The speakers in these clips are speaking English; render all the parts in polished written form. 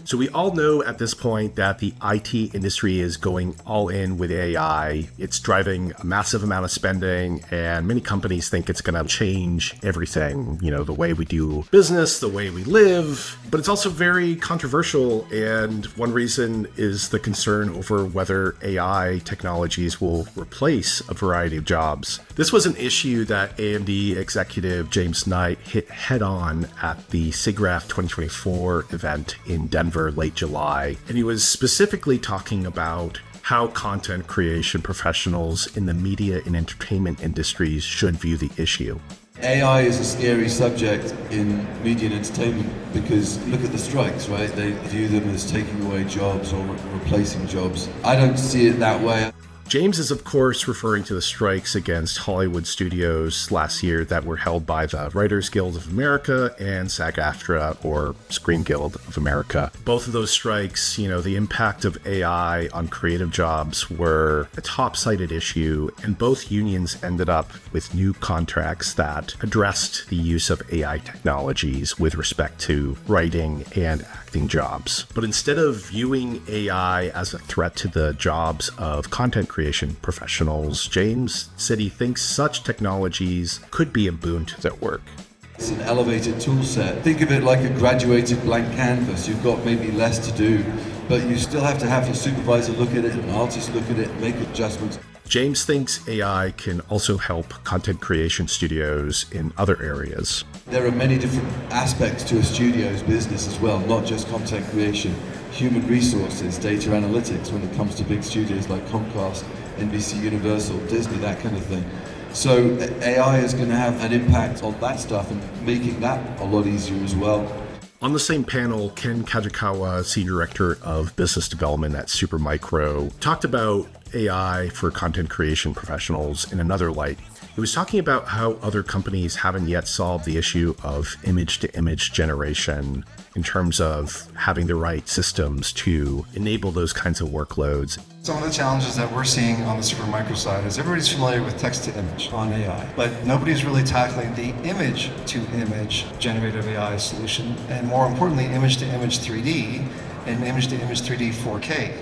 So we all know at this point that the IT industry is going all in with AI. It's driving a massive amount of spending, and many companies think it's going to change everything, the way we do business, the way we live. But it's also very controversial, and one reason is the concern over whether AI technologies will replace a variety of jobs. This was an issue that AMD executive James Knight hit head on at the SIGGRAPH 2024 event in Denver late July, and he was specifically talking about how content creation professionals in the media and entertainment industries should view the issue. AI is a scary subject in media and entertainment because look at the strikes, right? They view them as taking away jobs or replacing jobs. I don't see it that way. James is, of course, referring to the strikes against Hollywood studios last year that were held by the Writers Guild of America and SAG-AFTRA, or Screen Guild of America. Both of those strikes, the impact of AI on creative jobs were a top-cited issue, and both unions ended up with new contracts that addressed the use of AI technologies with respect to writing and acting jobs. But instead of viewing AI as a threat to the jobs of content creation professionals, James said he thinks such technologies could be a boon to their work. It's an elevated tool set. Think of it like a graduated blank canvas. You've got maybe less to do, but you still have to have a supervisor look at it, an artist look at it, make adjustments. James thinks AI can also help content creation studios in other areas. There are many different aspects to a studio's business as well, not just content creation. Human resources, data analytics when it comes to big studios like Comcast, NBC Universal, Disney, that kind of thing. So AI is going to have an impact on that stuff and making that a lot easier as well. On the same panel, Ken Kajikawa, Senior Director of Business Development at Supermicro, talked about AI for content creation professionals in another light. He was talking about how other companies haven't yet solved the issue of image-to-image generation in terms of having the right systems to enable those kinds of workloads. Some of the challenges that we're seeing on the Supermicro side is everybody's familiar with text-to-image on AI, but nobody's really tackling the image-to-image generative AI solution, and more importantly, image-to-image 3D and image-to-image 3D 4K.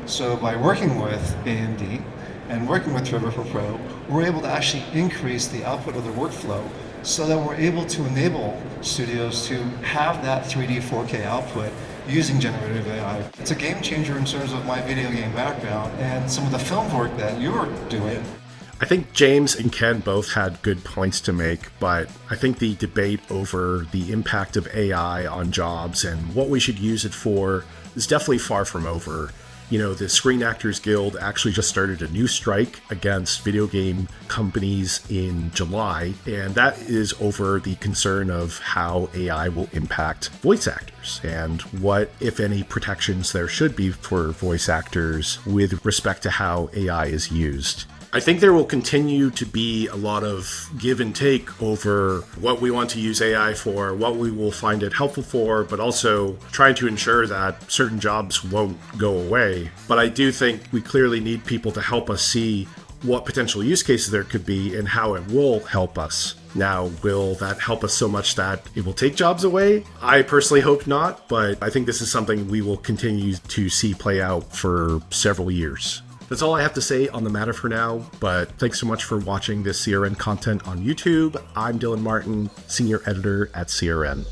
So by working with AMD and working with River Pro, we're able to actually increase the output of the workflow so that we're able to enable studios to have that 3D 4K output using generative AI. It's a game changer in terms of my video game background and some of the film work that you're doing. I think James and Ken both had good points to make, but I think the debate over the impact of AI on jobs and what we should use it for is definitely far from over. The Screen Actors Guild actually just started a new strike against video game companies in July, and that is over the concern of how AI will impact voice actors and what, if any, protections there should be for voice actors with respect to how AI is used. I think there will continue to be a lot of give and take over what we want to use AI for, what we will find it helpful for, but also trying to ensure that certain jobs won't go away. But I do think we clearly need people to help us see what potential use cases there could be and how it will help us. Now, will that help us so much that it will take jobs away? I personally hope not, but I think this is something we will continue to see play out for several years. That's all I have to say on the matter for now, but thanks so much for watching this CRN content on YouTube. I'm Dylan Martin, Senior Editor at CRN.